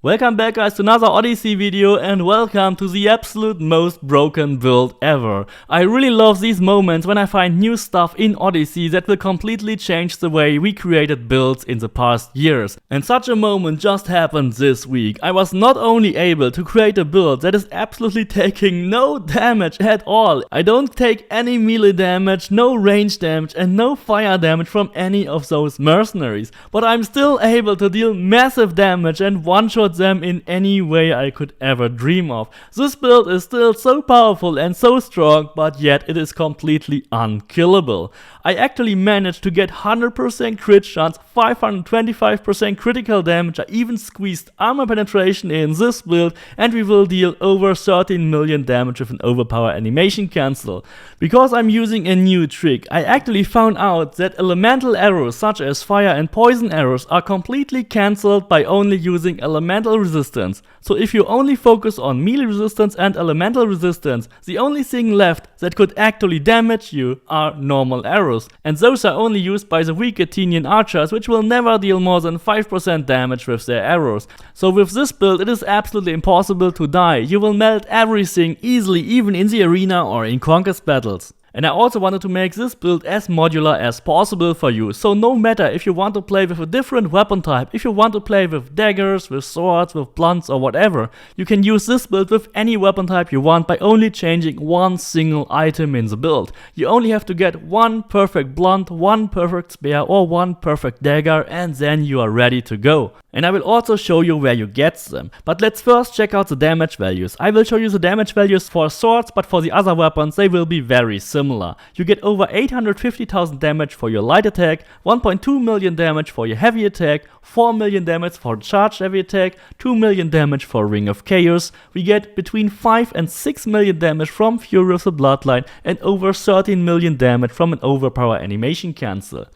Welcome back guys to another Odyssey video and welcome to the absolute most broken build ever. I really love these moments when I find new stuff in Odyssey that will completely change the way we created builds in the past years. And such a moment just happened this week. I was not only able to create a build that is absolutely taking no damage at all. I don't take any melee damage, no range damage and no fire damage from any of those mercenaries. But I'm still able to deal massive damage and one-shot them in any way I could ever dream of. This build is still so powerful and so strong, but yet it is completely unkillable. I actually managed to get 100% crit chance, 525% critical damage, I even squeezed armor penetration in this build, and we will deal over 13 million damage with an overpower animation cancel. Because I'm using a new trick, I actually found out that elemental arrows such as fire and poison arrows are completely cancelled by only using elemental resistance. So if you only focus on melee resistance and elemental resistance, the only thing left that could actually damage you are normal arrows. And those are only used by the weak Athenian archers, which will never deal more than 5% damage with their arrows. So with this build it is absolutely impossible to die. You will melt everything easily, even in the arena or in conquest battles. And I also wanted to make this build as modular as possible for you, so no matter if you want to play with a different weapon type, if you want to play with daggers, with swords, with blunts or whatever, you can use this build with any weapon type you want by only changing one single item in the build. You only have to get one perfect blunt, one perfect spear or one perfect dagger and then you are ready to go. And I will also show you where you get them. But let's first check out the damage values. I will show you the damage values for swords, but for the other weapons they will be very similar. You get over 850,000 damage for your light attack, 1.2 million damage for your heavy attack, 4 million damage for charged heavy attack, 2 million damage for Ring of Chaos. We get between 5 and 6 million damage from Fury of the Bloodline and over 13 million damage from an overpower animation cancel.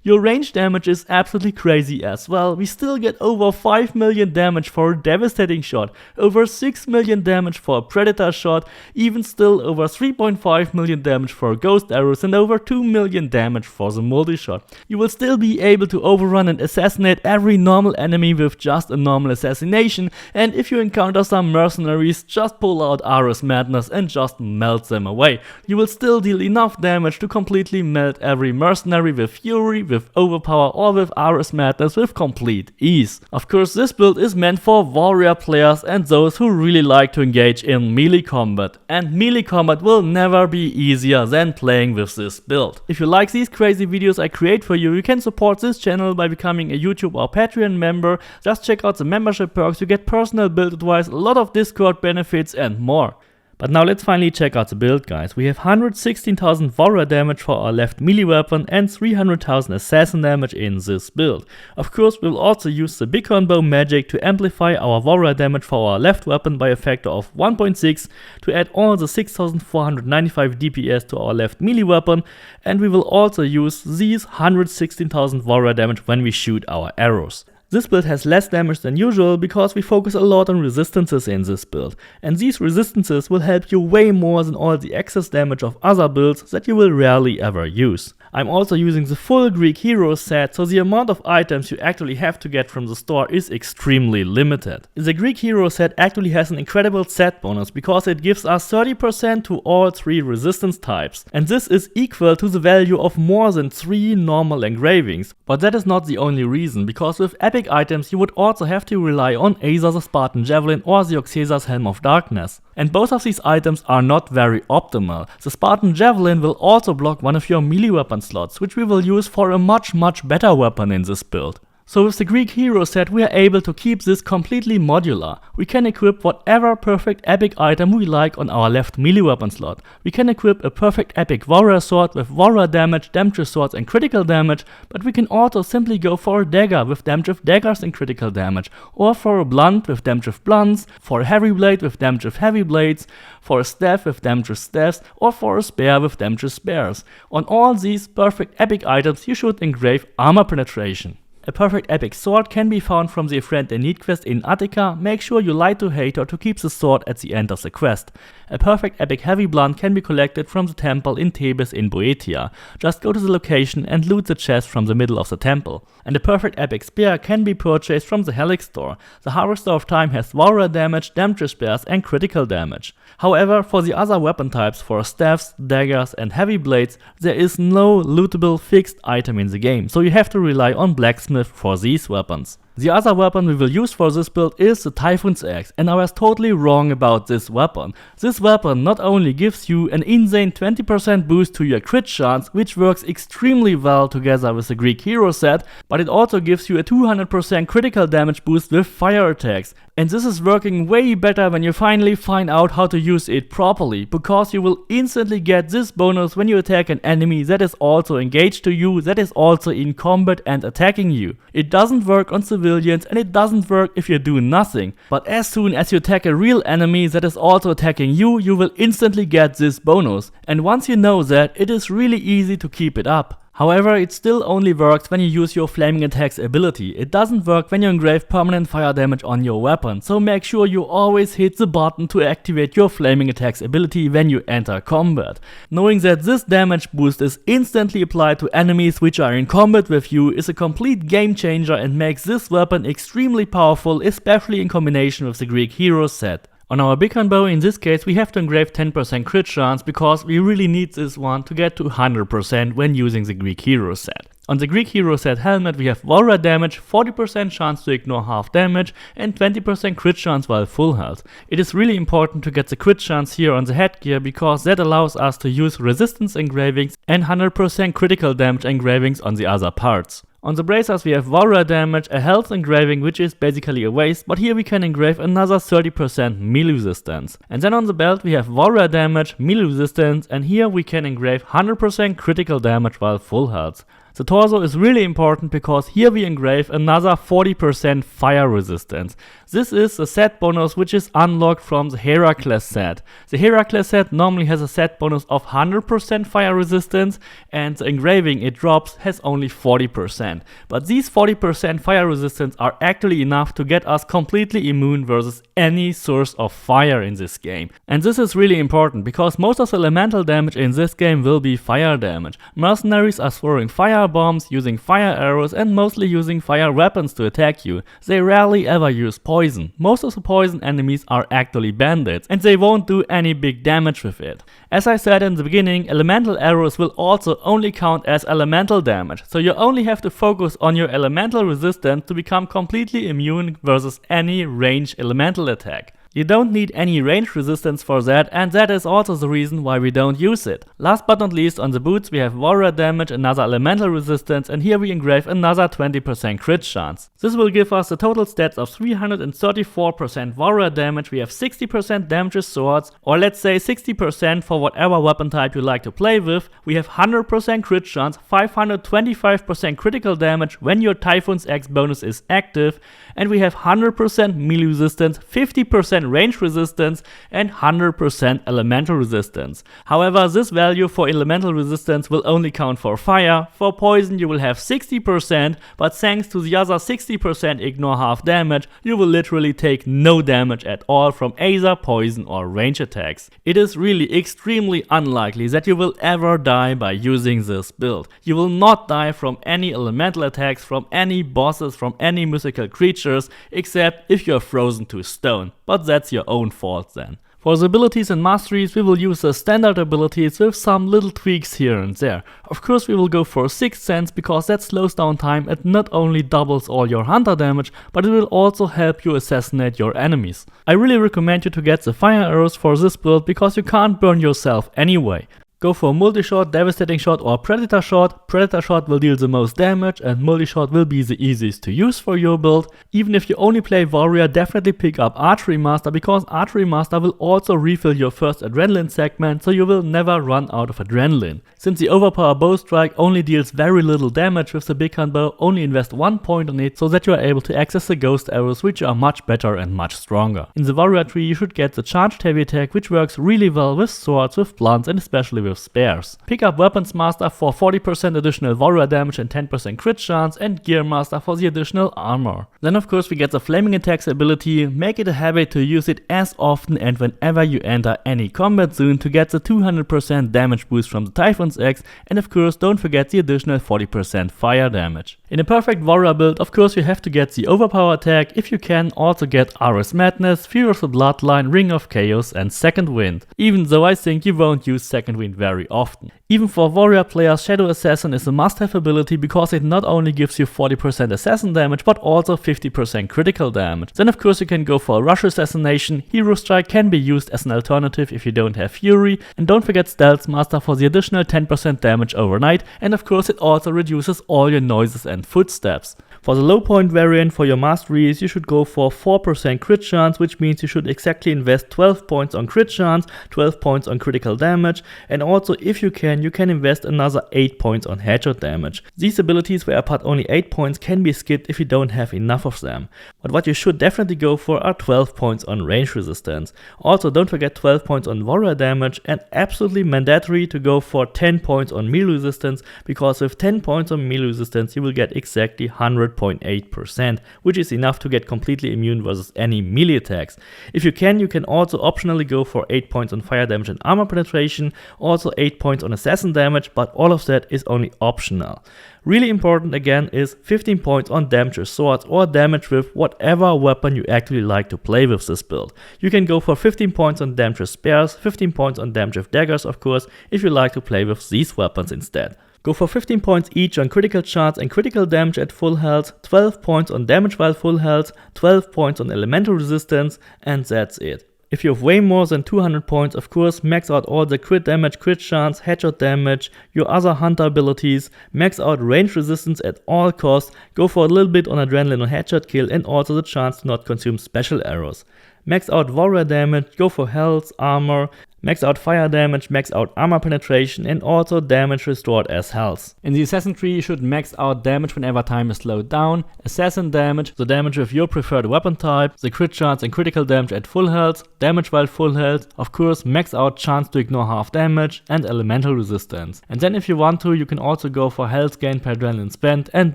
Your range damage is absolutely crazy as well. We still get over 5 million damage for a devastating shot, over 6 million damage for a predator shot, even still over 3.5 million damage for ghost arrows and over 2 million damage for the multi-shot. You will still be able to overrun and assassinate every normal enemy with just a normal assassination, and if you encounter some mercenaries, just pull out Ares Madness and just melt them away. You will still deal enough damage to completely melt every mercenary with Fury, with overpower or with Ares Madness with complete ease. Of course this build is meant for warrior players and those who really like to engage in melee combat, and melee combat will never be easier than playing with this build. If you like these crazy videos I create for you, you can support this channel by becoming a YouTube or Patreon member. Just check out the membership perks, you get personal build advice, a lot of Discord benefits and more. But now let's finally check out the build guys. We have 116,000 warrior damage for our left melee weapon and 300,000 assassin damage in this build. Of course we'll also use the bighorn bow magic to amplify our warrior damage for our left weapon by a factor of 1.6 to add all the 6,495 DPS to our left melee weapon, and we will also use these 116,000 warrior damage when we shoot our arrows. This build has less damage than usual because we focus a lot on resistances in this build, and these resistances will help you way more than all the excess damage of other builds that you will rarely ever use. I'm also using the full Greek hero set, so the amount of items you actually have to get from the store is extremely limited. The Greek hero set actually has an incredible set bonus because it gives us 30% to all 3 resistance types, and this is equal to the value of more than 3 normal engravings. But that is not the only reason, because with epic items you would also have to rely on either the Spartan Javelin or the Oxesa's Helm of Darkness. And both of these items are not very optimal. The Spartan Javelin will also block one of your melee weapon slots, which we will use for a much better weapon in this build. So with the Greek hero set we are able to keep this completely modular. We can equip whatever perfect epic item we like on our left melee weapon slot. We can equip a perfect epic warrior sword with warrior damage, damage swords and critical damage, but we can also simply go for a dagger with damage of daggers and critical damage, or for a blunt with damage of blunts, for a heavy blade with damage of heavy blades, for a staff with damage of staffs, or for a spear with damage of spears. On all these perfect epic items you should engrave armor penetration. A perfect epic sword can be found from the Friend in Need quest in Attica. Make sure you lie to Hathor to keep the sword at the end of the quest. A perfect epic heavy blunt can be collected from the temple in Thebes in Boeotia. Just go to the location and loot the chest from the middle of the temple. And a perfect epic spear can be purchased from the Helix store. The Harvester of Time has warrior damage, damage spears and critical damage. However, for the other weapon types, for staffs, daggers and heavy blades, there is no lootable fixed item in the game, so you have to rely on blacksmith for these weapons. The other weapon we will use for this build is the Typhoon's Axe, and I was totally wrong about this weapon. This weapon not only gives you an insane 20% boost to your crit chance, which works extremely well together with the Greek hero set, but it also gives you a 200% critical damage boost with fire attacks. And this is working way better when you finally find out how to use it properly, because you will instantly get this bonus when you attack an enemy that is also engaged to you, that is also in combat and attacking you. It doesn't work on civilians and it doesn't work if you do nothing, but as soon as you attack a real enemy that is also attacking you, you will instantly get this bonus. And once you know that, it is really easy to keep it up. However, it still only works when you use your Flaming Attacks ability. It doesn't work when you engrave permanent fire damage on your weapon, so make sure you always hit the button to activate your Flaming Attacks ability when you enter combat. Knowing that this damage boost is instantly applied to enemies which are in combat with you is a complete game changer and makes this weapon extremely powerful, especially in combination with the Greek hero set. On our Beacon Bow in this case we have to engrave 10% crit chance because we really need this one to get to 100% when using the Greek hero set. On the Greek hero set helmet we have warrior damage, 40% chance to ignore half damage and 20% crit chance while full health. It is really important to get the crit chance here on the headgear because that allows us to use resistance engravings and 100% critical damage engravings on the other parts. On the bracers we have warrior damage, a health engraving which is basically a waste, but here we can engrave another 30% melee resistance. And then on the belt we have warrior damage, melee resistance, and here we can engrave 100% critical damage while full health. The torso is really important because here we engrave another 40% fire resistance. This is a set bonus which is unlocked from the Heracles set. The Heracles set normally has a set bonus of 100% fire resistance and the engraving it drops has only 40%. But these 40% fire resistance are actually enough to get us completely immune versus any source of fire in this game. And this is really important because most of the elemental damage in this game will be fire damage. Mercenaries are throwing fire bombs, using fire arrows and mostly using fire weapons to attack you. They rarely ever use poison. Most of the poison enemies are actually bandits and they won't do any big damage with it. As I said in the beginning, elemental arrows will also only count as elemental damage, so you only have to focus on your elemental resistance to become completely immune versus any ranged elemental attack. You don't need any range resistance for that, and that is also the reason why we don't use it. Last but not least, on the boots we have warrior damage, another elemental resistance, and here we engrave another 20% crit chance. This will give us the total stats of 334% warrior damage, we have 60% damage with swords, or let's say 60% for whatever weapon type you like to play with. We have 100% crit chance, 525% critical damage when your Typhoon's Axe bonus is active, and we have 100% melee resistance, 50% range resistance and 100% elemental resistance. However, this value for elemental resistance will only count for fire. For poison you will have 60%, but thanks to the other 60% ignore half damage, you will literally take no damage at all from either poison or range attacks. It is really extremely unlikely that you will ever die by using this build. You will not die from any elemental attacks, from any bosses, from any mythical creatures, except if you are frozen to stone. But that's your own fault then. For the abilities and masteries we will use the standard abilities with some little tweaks here and there. Of course we will go for 6th Sense because that slows down time and not only doubles all your hunter damage, but it will also help you assassinate your enemies. I really recommend you to get the fire arrows for this build because you can't burn yourself anyway. Go for multi-shot, devastating shot or predator shot. Predator shot will deal the most damage and multi-shot will be the easiest to use for your build. Even if you only play warrior, definitely pick up archery master because archery master will also refill your first adrenaline segment, so you will never run out of adrenaline. Since the overpower bow strike only deals very little damage with the big hand bow, only invest 1 point on it so that you are able to access the ghost arrows, which are much better and much stronger. In the warrior tree you should get the charged heavy attack, which works really well with swords, with blunts and especially with with spares. Pick up Weapons Master for 40% additional warrior damage and 10% crit chance, and Gear Master for the additional armor. Then of course we get the Flaming Attacks ability. Make it a habit to use it as often and whenever you enter any combat zone to get the 200% damage boost from the Typhon's Axe, and of course don't forget the additional 40% fire damage. In a perfect warrior build, of course you have to get the Overpower attack. If you can, also get Ares Madness, Fear of the Bloodline, Ring of Chaos and Second Wind, even though I think you won't use Second Wind very often. Even for warrior players, Shadow Assassin is a must-have ability because it not only gives you 40% assassin damage but also 50% critical damage. Then of course you can go for a Rush Assassination. Hero Strike can be used as an alternative if you don't have Fury, and don't forget Stealth Master for the additional 10% damage overnight, and of course it also reduces all your noises and footsteps. For the low point variant for your Masteries, you should go for 4% crit chance, which means you should exactly invest 12 points on crit chance, 12 points on critical damage, and also if you can invest another 8 points on headshot damage. These abilities where I put only 8 points can be skipped if you don't have enough of them. But what you should definitely go for are 12 points on range resistance. Also don't forget 12 points on warrior damage, and absolutely mandatory to go for 10 points on melee resistance, because with 10 points on melee resistance you will get exactly 100.8%, which is enough to get completely immune versus any melee attacks. If you can also optionally go for 8 points on fire damage and armor penetration, also 8 points on assassin damage, but all of that is only optional. Really important again is 15 points on damage with swords or damage with whatever weapon you actually like to play with this build. You can go for 15 points on damage with spears, 15 points on damage with daggers of course, if you like to play with these weapons instead. Go for 15 points each on critical chance and critical damage at full health, 12 points on damage while full health, 12 points on elemental resistance, and that's it. If you have way more than 200 points, of course, max out all the crit damage, crit chance, headshot damage, your other hunter abilities, max out range resistance at all costs, go for a little bit on adrenaline on headshot kill and also the chance to not consume special arrows. Max out warrior damage, go for health, armor, max out fire damage, max out armor penetration, and also damage restored as health. In the assassin tree you should max out damage whenever time is slowed down, assassin damage, the damage with your preferred weapon type, the crit chance and critical damage at full health, damage while full health, of course max out chance to ignore half damage, and elemental resistance. And then if you want to, you can also go for health gain per adrenaline spent and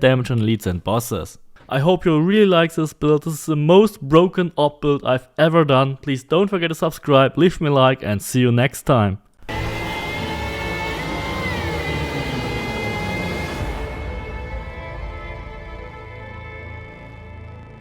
damage on elites and bosses. I hope you really like this build. This is the most broken op build I've ever done. Please don't forget to subscribe, leave me a like, and see you next time.